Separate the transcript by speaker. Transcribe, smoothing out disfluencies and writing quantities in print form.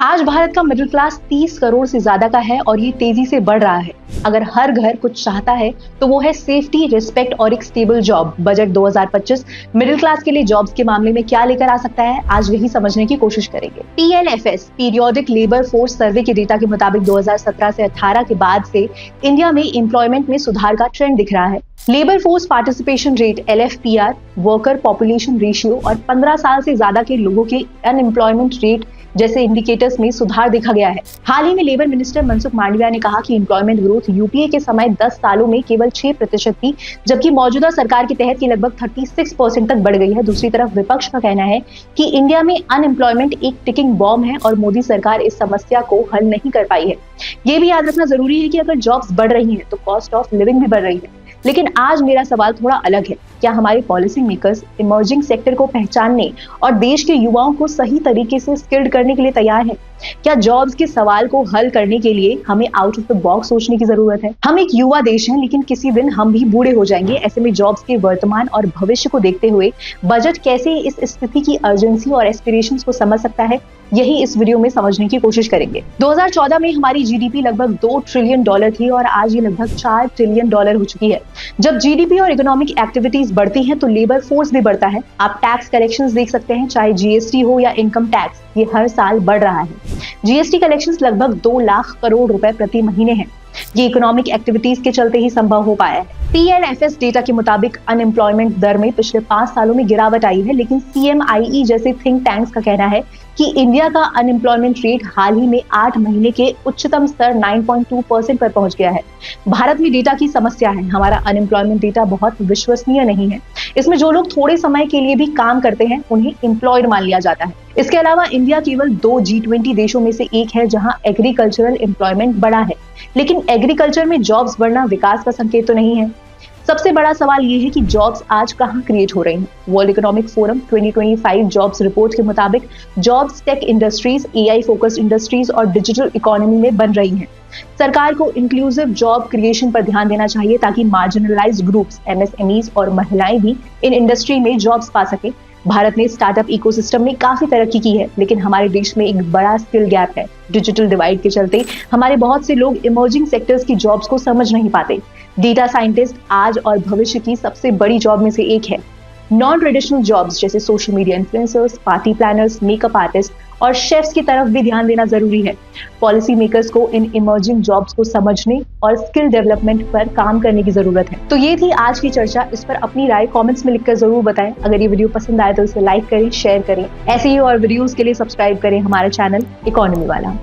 Speaker 1: आज भारत का middle class 30 crore से ज्यादा का है और ये तेजी से बढ़ रहा है। अगर हर घर कुछ चाहता है तो वो है सेफ्टी, रिस्पेक्ट और एक stable job. Budget 2025 middle class के लिए जॉब्स के मामले में क्या लेकर आ सकता है, आज यही समझने की कोशिश करेंगे। PLFS periodic labour force survey के डेटा के मुताबिक 2017 से 18 के बाद से इंडिया में एम्प्लॉयमेंट में सुधार का ट्रेंड दिख रहा है। Labour force participation rate LFPR, worker population ratio और 15 साल से ज्यादा के लोगों के अनएम्प्लॉयमेंट रेट जैसे इंडिकेटर्स में सुधार देखा गया है। हाल ही में लेबर मिनिस्टर मनसुख मांडविया ने कहा कि एम्प्लॉयमेंट ग्रोथ यूपीए के समय 10 सालों में केवल 6% थी, जबकि मौजूदा सरकार के तहत ये लगभग 36% तक बढ़ गई है। दूसरी तरफ विपक्ष का कहना है कि इंडिया में अनएम्प्लॉयमेंट एक टिकिंग बॉम्ब है और मोदी सरकार इस समस्या को हल नहीं कर पाई है। ये भी याद रखना जरूरी है कि अगर जॉब्स बढ़ रही है तो कॉस्ट ऑफ लिविंग भी बढ़ रही है। लेकिन आज मेरा सवाल थोड़ा अलग है। क्या हमारे पॉलिसी मेकर्स इमर्जिंग सेक्टर को पहचानने और देश के युवाओं को सही तरीके से स्किल्ड करने के लिए तैयार है? क्या जॉब्स के सवाल को हल करने के लिए हमें आउट ऑफ द बॉक्स सोचने की जरूरत है? हम एक युवा देश हैं, लेकिन किसी दिन हम भी बूढ़े हो जाएंगे। ऐसे में जॉब्स के वर्तमान और भविष्य को देखते हुए बजट कैसे इस स्थिति की अर्जेंसी और एस्पिरेशंस को समझ सकता है, यही इस वीडियो में समझने की कोशिश करेंगे। 2014 में हमारी GDP लगभग $2 ट्रिलियन थी और आज ये लगभग $4 ट्रिलियन हो चुकी है। जब GDP और इकोनॉमिक एक्टिविटीज बढ़ती हैं तो लेबर फोर्स भी बढ़ता है। आप टैक्स कलेक्शंस देख सकते हैं, चाहे GST हो या इनकम टैक्स, ये हर साल बढ़ रहा है। GST कलेक्शंस लगभग 2 लाख करोड़ रुपए प्रति महीने हैं। ये इकोनॉमिक एक्टिविटीज के चलते ही संभव हो पाया है। PLFS डेटा के मुताबिक अनएम्प्लॉयमेंट दर में पिछले 5 सालों में गिरावट आई है, लेकिन CMIE जैसे थिंक टैंक्स का कहना है कि इंडिया का अनएम्प्लॉयमेंट रेट हाल ही में 8 महीने के उच्चतम स्तर 9.2% पर पहुंच गया है। भारत में डेटा की समस्या है। हमारा अनएम्प्लॉयमेंट डेटा बहुत विश्वसनीय नहीं है। इसमें जो लोग थोड़े समय के लिए भी काम करते हैं उन्हें एम्प्लॉयड मान लिया जाता है। इसके अलावा इंडिया केवल 2 G20 देशों में से एक है जहां एग्रीकल्चरल एम्प्लॉयमेंट बढ़ा है, लेकिन एग्रीकल्चर में जॉब्स बढ़ना विकास का संकेत तो नहीं है। सबसे बड़ा सवाल ये है कि जॉब्स आज कहां क्रिएट हो रही हैं। World economic forum 2025 jobs report के मुताबिक jobs tech industries, AI focused industries और डिजिटल इकोनॉमी में बन रही हैं। सरकार को इंक्लूसिव जॉब क्रिएशन पर ध्यान देना चाहिए ताकि मार्जिनलाइज्ड ग्रुप्स, MSMEs और महिलाएं भी इन इंडस्ट्री में जॉब्स पा सके। भारत ने स्टार्टअप इकोसिस्टम में काफी तरक्की की है, लेकिन हमारे देश में एक बड़ा स्किल गैप है। डिजिटल डिवाइड के चलते हमारे बहुत से लोग इमर्जिंग सेक्टर्स की जॉब्स को समझ नहीं पाते। डेटा साइंटिस्ट आज और भविष्य की सबसे बड़ी जॉब में से एक है। नॉन ट्रेडिशनल जॉब्स जैसे social media influencers, party planners, makeup artist और शेफ्स की तरफ भी ध्यान देना जरूरी है। पॉलिसी मेकर्स को इन इमर्जिंग जॉब्स को समझने और स्किल डेवलपमेंट पर काम करने की जरूरत है। तो ये थी आज की चर्चा। इस पर अपनी राय कमेंट्स में लिखकर जरूर बताएं। अगर ये वीडियो पसंद आए तो इसे लाइक करें, शेयर करें। ऐसे ही और वीडियोस के लिए सब्सक्राइब करें हमारा चैनल इकोनॉमी वाला।